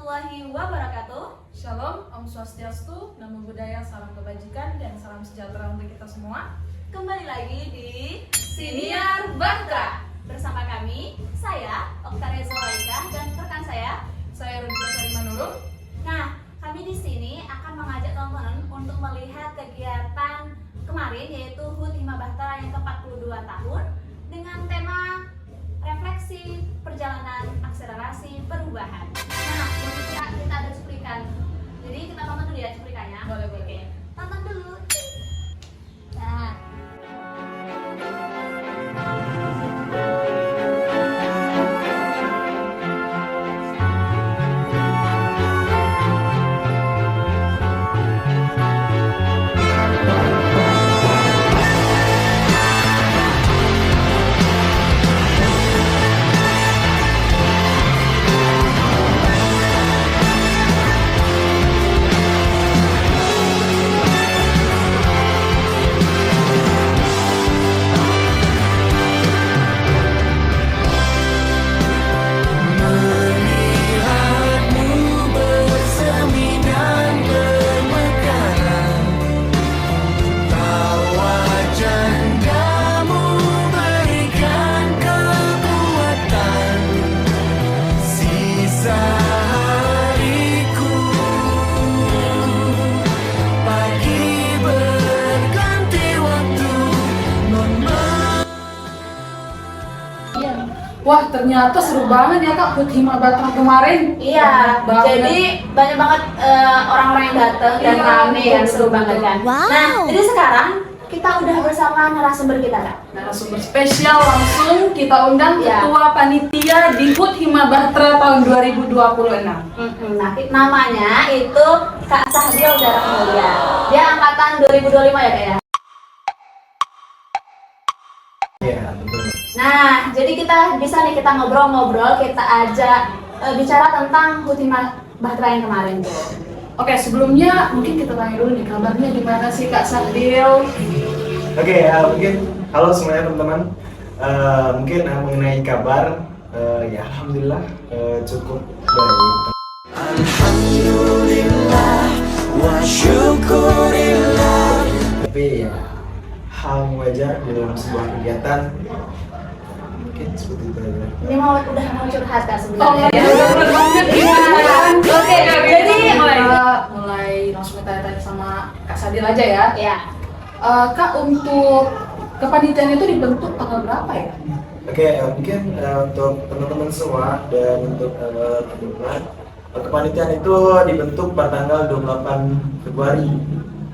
warahmatullahi wabarakatuh. Shalom, Om Swastiastu, Namo Buddhaya, salam kebajikan dan salam sejahtera untuk kita semua. Kembali lagi di Siniar Baktra. Bersama kami, saya Oktaria Zulaika dan rekan Saya Rudika Sarimanurung. Nah, kami di sini akan mengajak teman-teman untuk melihat kegiatan kemarin, yaitu HUT Hima Bahtera yang ke-42 tahun dengan tema refleksi perjalanan akselerasi perubahan. Nah, kita ada cuplikan. Jadi kita tonton dulu ya cuplikannya. Boleh. Oke, tonton dulu. Nah, Wah, ternyata seru banget ya Kak HUT Hima Bahtera kemarin. iya, Banget. jadi banyak banget orang-orang yang datang dan Iya, rame kan, betul, seru betul. banget kan. Nah, jadi sekarang kita udah bersama narasumber kita, Kak. Narasumber spesial langsung kita undang Iya. Ketua Panitia di HUT Hima Bahtera tahun 2026. Nah, namanya itu Kak Sahdil Darah Mulia. Dia angkatan 2025 ya, Kak ya? Iya, betul. Nah, jadi kita bisa nih kita ngobrol-ngobrol, kita ajak bicara tentang HUT Hima Bahtera yang kemarin tuh. Oke, sebelumnya mungkin kita tanya dulu nih kabarnya gimana sih Kak Sahdil? Oke, mungkin halo semuanya teman-teman. Mungkin mengenai kabar, ya alhamdulillah cukup baik. Alhamdulillah wa syukurillah. Tapi ya hal wajar di dalam sebuah kegiatan mungkin seperti itu aja. Ini udah mau curhat Kak Oh, sebenarnya. iya, bener banget. Iya. Oke, jadi mulai langsung kita tanya sama Kak Sahdil aja ya. ya. Kak, untuk kepanitiaan itu dibentuk tanggal berapa ya? Oke, mungkin untuk teman-teman semua dan untuk teman-teman, kepanitiaan itu dibentuk pada tanggal 28 Februari.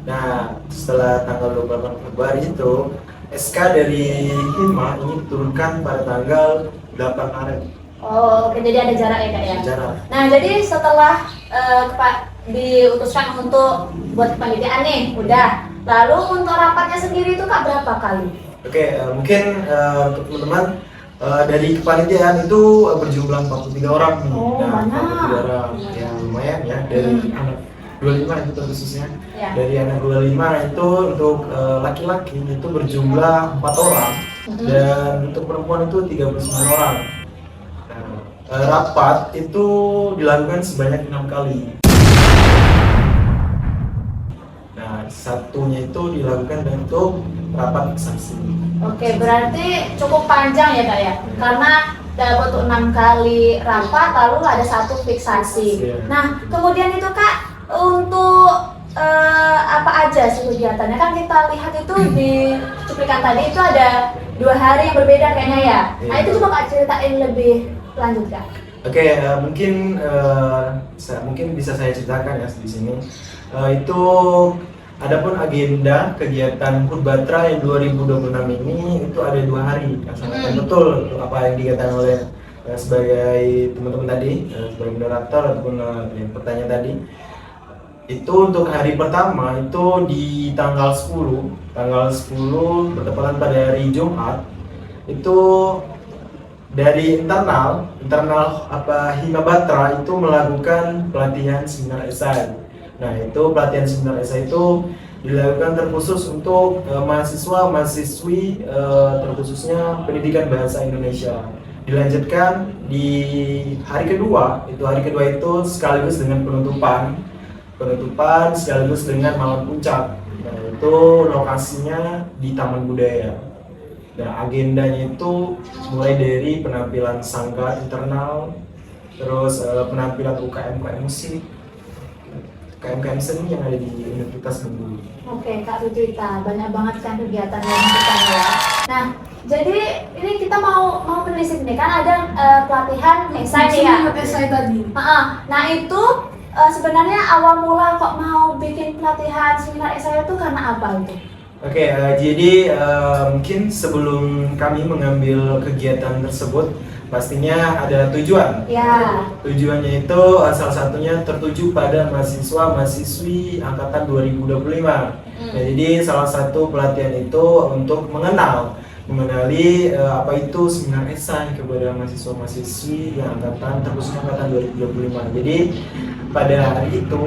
Nah, setelah tanggal 28 Februari itu SK dari Hima ini diturunkan pada tanggal 8 Maret. Oh, oke, jadi ada jarak ya Kak ya. Jarak. Nah, jadi setelah diutuskan untuk buat kepanitiaan nih, udah. Lalu untuk rapatnya sendiri itu Kak berapa kali? Oke, mungkin untuk teman-teman dari kepanitiaan itu berjumlah 43 orang nih. Oh, Nah, banyak. 43 orang ya lumayan ya dari anak 25 itu terkhususnya. Ya. Dari anak 25 itu untuk laki-laki itu berjumlah 4 orang dan untuk perempuan itu 39 orang. Nah, rapat itu dilakukan sebanyak 6 kali. Nah, satunya itu dilakukan bentuk rapat saksi. Oke, berarti cukup panjang ya Kak ya. Karena dapat 6 kali rapat lalu ada satu fiksasi. Iya. Nah, kemudian itu Kak untuk apa aja sih kegiatannya? Kan kita lihat itu di cuplikan tadi itu ada 2 hari yang berbeda kayaknya ya. Nah, Iya. itu coba Kak ceritain lebih lanjut Kak. Oke, mungkin bisa saya ceritakan ya di sini. Itu adapun agenda kegiatan HUT Bahtera yang 2026 ini itu ada 2 hari. Sangat betul apa yang dikatakan oleh sebagai teman-teman tadi, sebagai moderator ataupun yang bertanya tadi. Itu untuk hari pertama itu di tanggal 10 bertepatan pada hari Jumat. Itu dari internal Hima Bahtera itu melakukan pelatihan seminar esai. Nah, itu pelatihan seminar esai itu dilakukan terkhusus untuk mahasiswa-mahasiswi terkhususnya pendidikan bahasa Indonesia. dilanjutkan di hari kedua itu sekaligus dengan penutupan sekaligus dengan malam puncak. Nah, itu lokasinya di Taman Budaya. Nah, agendanya itu mulai dari penampilan sanggar internal, terus penampilan UKM musik, UKM seni yang ada di Universitas Bengkulu. Oke, Kak Sucita, banyak banget kan kegiatan yang kita ya. Nah, jadi ini kita mau menelisik nih kan ada pelatihan esai nih ya. Esai tadi. Nah itu sebenarnya awal mula kok mau bikin pelatihan seminar esai itu karena apa itu? Oke, jadi mungkin sebelum kami mengambil kegiatan tersebut, pastinya ada tujuan. Ya. Tujuannya itu salah satunya tertuju pada mahasiswa-mahasiswi angkatan 2025. Nah, jadi salah satu pelatihan itu untuk mengenali apa itu seminar esai kepada mahasiswa-mahasiswi yang terkhususnya angkatan 2025. Jadi pada hari itu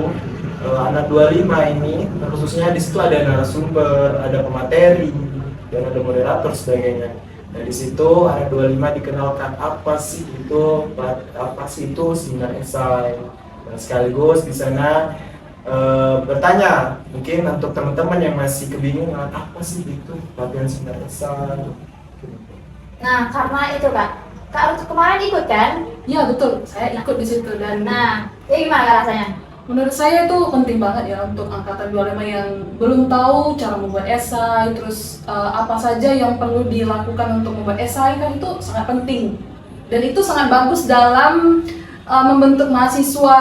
anak 25 ini khususnya di situ ada narasumber, ada pemateri, dan ada moderator sebagainya. Nah, di situ anak 25 dikenalkan apa sih itu seminar esai. Nah, sekaligus di sana bertanya mungkin untuk teman-teman yang masih kebingungan apa sih itu pelatihan seminar esai. Nah, karena itu Kak Ruth kemarin ikut kan? Iya betul, saya ikut di situ dan Ya gimana Kak rasanya? menurut saya itu penting banget ya untuk angkatan 25 yang belum tahu cara membuat esai, terus apa saja yang perlu dilakukan untuk membuat esai kan itu sangat penting. Dan itu sangat bagus dalam membentuk mahasiswa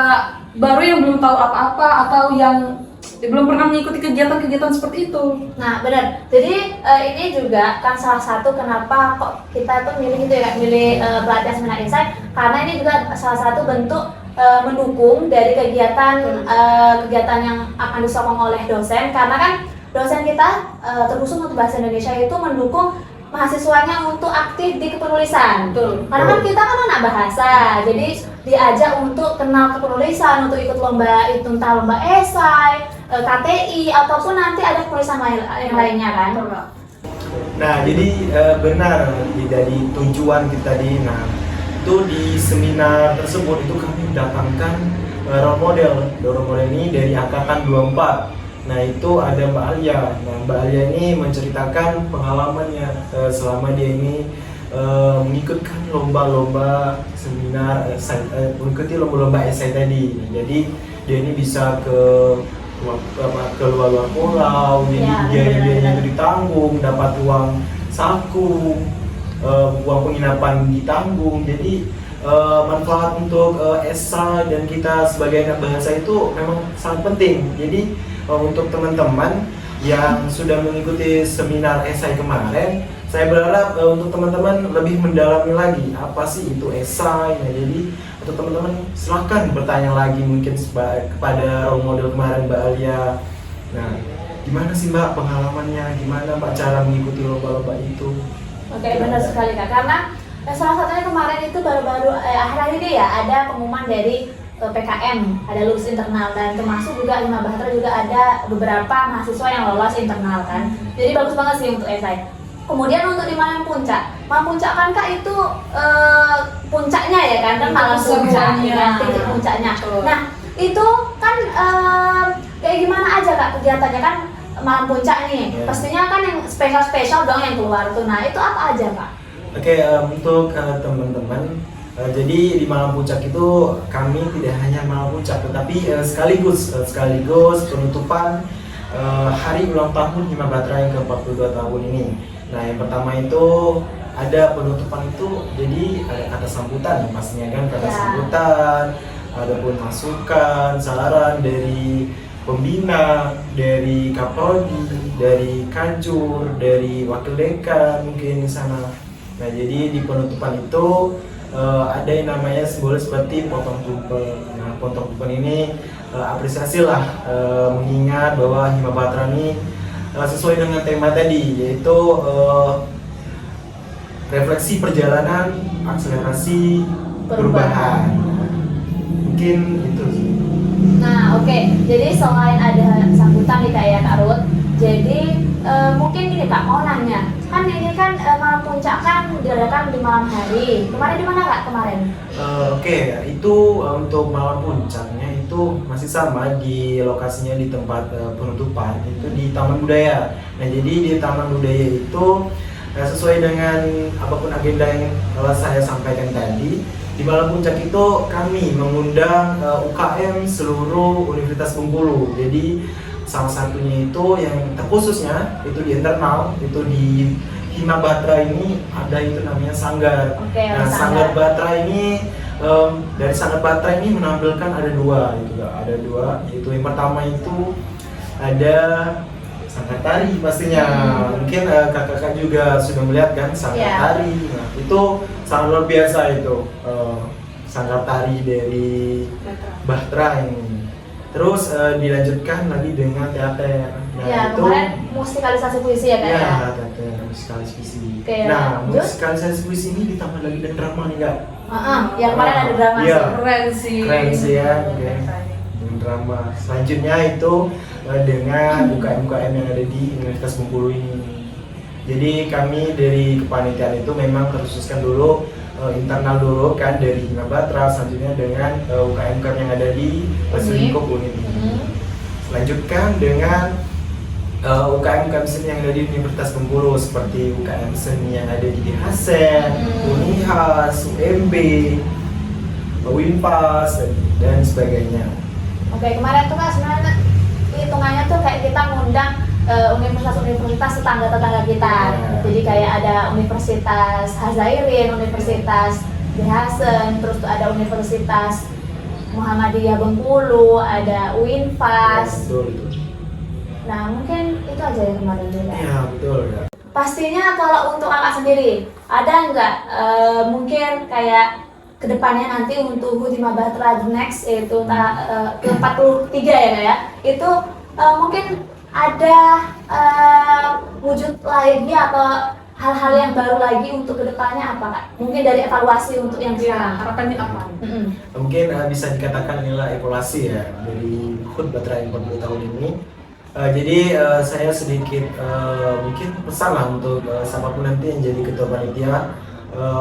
baru yang belum tahu apa-apa atau yang belum pernah mengikuti kegiatan-kegiatan seperti itu. Nah benar, jadi ini juga kan salah satu kenapa kok kita tuh milih itu ya, milih pelatihan seminar esai, karena ini juga salah satu bentuk mendukung dari kegiatan yang akan disokong oleh dosen, karena kan dosen kita terkhusus untuk bahasa Indonesia itu mendukung mahasiswanya untuk aktif di kepenulisan. Betul. Karena kan kita kan anak bahasa, jadi diajak untuk kenal kepenulisan, untuk ikut lomba itu entah lomba esai, KTI ataupun nanti ada penulisan yang lainnya kan. Nah, jadi benar dari tujuan kita itu di seminar tersebut itu kami datangkan role model ini dari angkatan 24. Nah, itu ada Mbak Alia. Nah, Mbak Alia ini menceritakan pengalamannya selama dia ini mengikutkan lomba-lomba seminar mengikuti lomba-lomba esai tadi. Jadi dia ini bisa ke luar pulau, jadi biaya-biayanya itu ditanggung, dapat uang saku, uang penginapan ditanggung. Jadi manfaat untuk esai dan kita sebagai anak bahasa itu memang sangat penting. Jadi untuk teman-teman yang sudah mengikuti seminar esai kemarin, saya berharap untuk teman-teman lebih mendalami lagi apa sih itu esai. Nah, jadi untuk teman-teman silahkan bertanya lagi mungkin kepada role model kemarin Mbak Alia. Nah, gimana sih Mbak pengalamannya, gimana Mbak cara mengikuti lomba-lomba itu? Oke, benar sekali Kak, karena salah satunya kemarin itu baru-baru akhir-akhir ini ya ada pengumuman dari PKM, ada lulus internal, dan termasuk juga Hima Bahtera juga ada beberapa mahasiswa yang lolos internal kan. Jadi bagus banget sih untuk esai. Kemudian untuk di Malam Puncak kan Kak itu puncaknya ya kan malam puncaknya, titik puncaknya. Nah itu kan kayak gimana aja Kak kegiatannya kan Malam Puncak nih, pastinya kan yang spesial dong yang keluar tuh. Nah itu apa aja Kak? Oke, untuk teman-teman, jadi di Malam Puncak itu kami tidak hanya Malam Puncak, tetapi sekaligus penutupan hari ulang tahun Hima Bahtera yang ke-42 tahun ini. Nah, yang pertama itu ada penutupan itu, jadi ada kata sambutan pastinya kan, kata sambutan, ada pun masukan, saran dari pembina, dari Kapoldi, dari Kanjur, dari wakil dekan mungkin di sana. Nah, jadi di penutupan itu ada yang namanya simbolis seperti potong tumpeng. Nah, potong tumpeng ini apresiasi lah, mengingat bahwa Hima Bahtera ini sesuai dengan tema tadi, yaitu refleksi perjalanan, akselerasi perubahan. Mungkin itu sih. Nah oke, jadi selain ada sambutan nih Kak ya Kak Ruth, jadi mungkin gini Kak, mau nanya, kan ini kan malam puncak kan diadakan di malam hari. Kemarin di mana Kak kemarin? Oke, itu untuk malam puncaknya itu masih sama di lokasinya di tempat penutupan itu di Taman Budaya. Nah jadi di Taman Budaya itu sesuai dengan apapun agenda yang telah saya sampaikan tadi, di malam puncak itu kami mengundang UKM seluruh Universitas Bengkulu. Jadi salah satunya itu yang terkhususnya itu di internal, itu di Hima Batra ini ada itu namanya Sanggar. Oke, Nah, Sanggar Batra ini dari Sanggar Batra ini menampilkan ada dua, yaitu yang pertama itu ada Sanggar Tari pastinya. Mungkin kakak-kakak juga sudah melihat kan Sanggar Tari. Nah, itu sangat luar biasa itu Sanggar Tari dari Batra ini. Terus dilanjutkan lagi dengan teater. Nah, Ya, itu kemarin musikalisasi puisi ya Kak? ya, teater musikalisasi puisi. Oke, Nah, lanjut. musikalisasi puisi ini ditambah lagi dengan drama nih Kak. Yang kemarin ada drama Iya. sih. Keren sih. Keren sih ya, oke. Dengan drama. Selanjutnya itu dengan UKM-UKM yang ada di Universitas Bengkulu ini. Jadi kami dari kepanitiaan itu memang terkhususkan dulu internal dulu kan dari Hima Batra, selanjutnya dengan UKM-UKM yang ada di Lingkup Unit ini. Selanjutkan dengan UKM-UKM seni yang ada di Universitas Bengkulu seperti UKM seni yang ada di Hasen, Unihas, UMB, Winpas dan sebagainya. Oke, kemarin tuh Kak sebenarnya hitungannya tuh kayak kita ngundang universitas-universitas tetangga-tetangga kita. Jadi kayak ada Universitas Hazairin, Universitas di Hasen, terus tuh ada Universitas Muhammadiyah Bengkulu, ada Winpas. Betul itu. Nah, mungkin itu aja ya kemarin juga. Iya, betul ya. Pastinya kalau untuk kakak sendiri, ada nggak mungkin kayak kedepannya nanti untuk Hima Batra the next yaitu ke-43 ya Kak ya, itu mungkin ada wujud lainnya atau hal-hal yang baru lagi untuk kedepannya apa Kak? Mungkin dari evaluasi untuk yang Ya, sekarang. harapannya apa? Mungkin bisa dikatakan inilah evaluasi ya dari HUT Batra yang 40 tahun ini. Jadi saya sedikit mungkin pesan lah untuk siapapun nanti yang jadi ketua panitia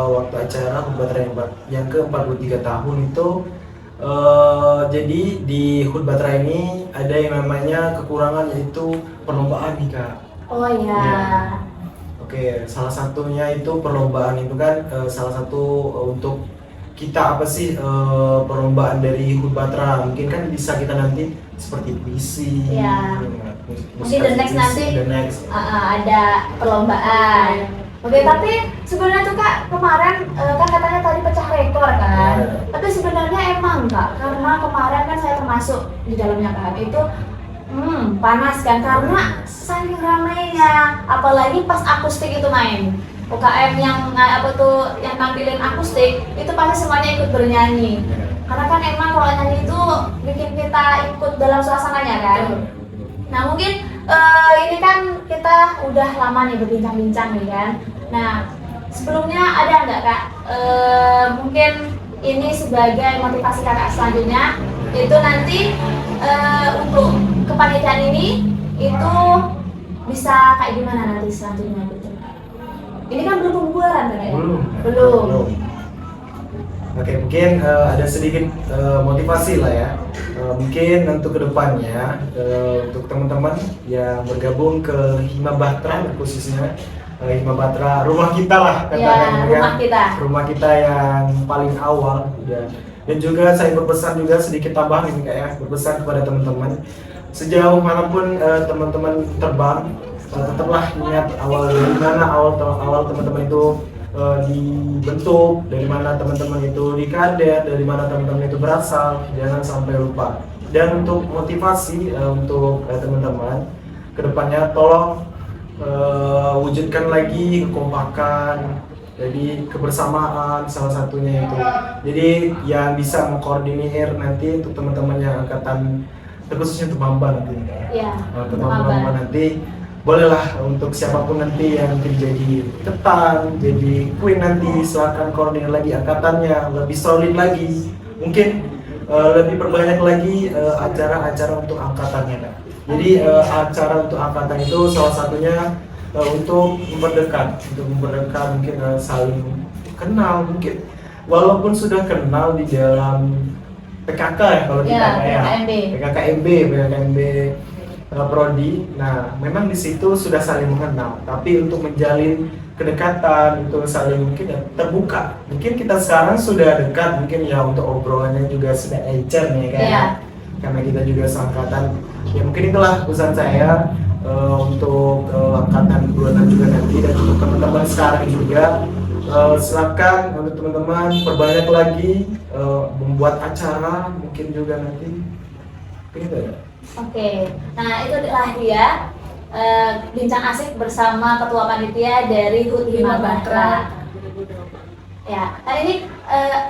waktu acara HUT Batra yang ke-43 tahun itu. Jadi di HUT Batra ini ada yang namanya kekurangan yaitu perlombaan nih Kak. Oh iya. Ya. Oke, salah satunya itu perlombaan itu kan salah satu untuk kita apa sih perlombaan dari HUT Batra, mungkin kan bisa kita nanti seperti puisi, Iya. Mungkin the next nanti ada perlombaan. Oke, tapi sebenarnya tuh Kak kemarin kan katanya tadi pecah rekor kan. Ya. Tapi sebenarnya emang Kak, karena kemarin kan saya termasuk di dalamnya kan itu panas kan karena saking ramainya, apalagi pas akustik itu main. UKM yang yang nampilin akustik itu pasti semuanya ikut bernyanyi. Karena kan emang kalau nyanyi itu bikin kita ikut dalam suasananya kan. Nah mungkin ini kan kita udah lama nih berbincang-bincang nih kan. Nah sebelumnya ada nggak Kak mungkin ini sebagai motivasi kakak selanjutnya itu nanti untuk kepanitiaan ini itu bisa kayak gimana nanti selanjutnya gitu. Ini kan belum pembubaran kan ya? Belum. Oke, mungkin ada sedikit motivasi lah ya. Mungkin untuk kedepannya untuk teman-teman yang bergabung ke Hima Batra khususnya Hima Batra rumah kita lah katakan rumah kita yang paling awal ya. Dan juga saya berpesan juga sedikit tambahan ini kayak berpesan kepada teman-teman sejauh manapun teman-teman terbang tetaplah ingat awal dari mana awal teman-teman itu dibentuk, dari mana teman-teman itu dikader, dari mana teman-teman itu berasal, jangan sampai lupa. Dan untuk motivasi untuk teman-teman kedepannya tolong wujudkan lagi kekompakan, jadi kebersamaan salah satunya itu. Jadi yang bisa mengkoordinir nanti untuk teman-teman yang angkatan terkhususnya untuk Mamba nanti. Iya. Untuk Mamba nanti bolehlah untuk siapapun nanti yang mungkin jadi ketan, jadi queen nanti silakan koordinir lagi angkatannya lebih solid lagi, mungkin lebih perbanyak lagi acara-acara untuk angkatannya Kak. Jadi acara untuk angkatan itu salah satunya untuk memperdekat mungkin saling kenal mungkin walaupun sudah kenal di dalam PKK ya kalau kita kayak PKKMB Prodi. Nah, memang di situ sudah saling mengenal, tapi untuk menjalin kedekatan, untuk saling mungkin ya, terbuka. Mungkin kita sekarang sudah dekat, mungkin ya untuk obrolannya juga sudah encer nih kayak karena kita juga seangkatan. Ya mungkin itulah pesan saya untuk angkatan 26 juga nanti, dan untuk teman-teman sekarang juga silakan untuk teman-teman perbanyak lagi membuat acara mungkin juga nanti. Begitu ya. Oke, nah itu adalah dia bincang asik bersama ketua panitia dari HUT Himabahtra. Ya, kali ini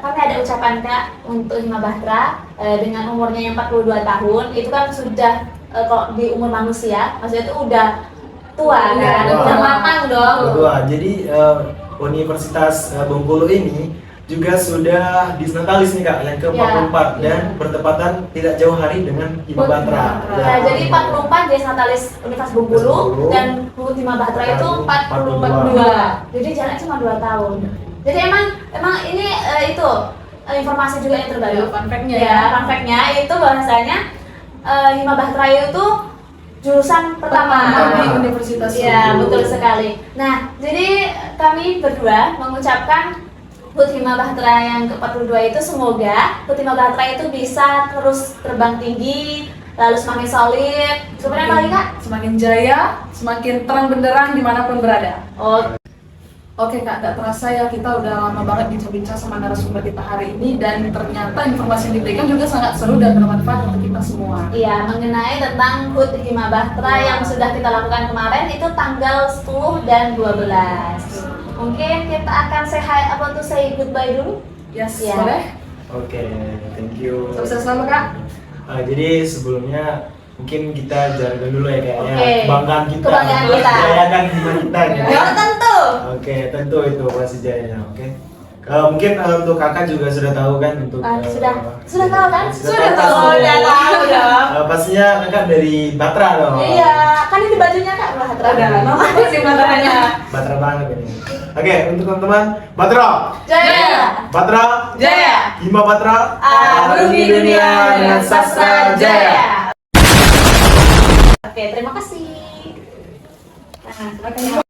kami ada ucapan Kak untuk Himabahtra dengan umurnya yang 42 tahun. Itu kan sudah kalau di umur manusia, maksudnya itu udah tua kan, udah matang dong. Tua. Jadi Universitas Bengkulu ini juga sudah disnatalis nih Kak, yang ke-44 dan bertepatan tidak jauh hari dengan Himabahtra. Nah, jadi 44 Desnatalis Universitas Bengkulu dan HUT Himabahtra itu 42. Jadi jaraknya cuma 2 tahun. Jadi emang ini itu informasi juga yang terbaru. Fun fact-nya Fun fact-nya itu bahwasanya Himabahtra itu jurusan pertama di Universitas ya, Bengkulu. betul sekali. Nah, jadi kami berdua mengucapkan HUT Himabahtra yang ke-42 itu semoga HUT Himabahtra itu bisa terus terbang tinggi, lalu semakin solid. Sebenarnya apa lagi Kak? Semakin jaya, semakin terang benderang dimanapun berada. Oke Kak, gak terasa ya kita udah lama banget bincang-bincang sama narasumber kita hari ini, dan ternyata informasi yang diberikan juga sangat seru dan bermanfaat untuk kita semua. Iya, mengenai tentang HUT Himabahtra yang sudah kita lakukan kemarin itu tanggal 10 dan 12. Mungkin kita akan say goodbye dulu. Yes, Ya. boleh? Oke, thank you. Sukses selalu Kak. Jadi sebelumnya mungkin kita jalan dulu ya kayaknya Oke. kebanggaan kita, Kebanggaan kita. jayakan hima kita gitu. Ya tentu. Oke, tentu itu pasti jayanya. Oke. Mungkin untuk kakak juga sudah tahu kan untuk Sudah tahu kan? Sudah tahu. Sudah tahu dong. pastinya kakak dari Batra dong. Iya, kan ini bajunya Kak Bahatra. Udah, nomor di matanya. Batra banget ini. Oke, untuk teman-teman, Batra, Jaya. Batra, Jaya. Himabahtra, Arungi dunia dengan sastra jaya. Oke, terima kasih. Nah,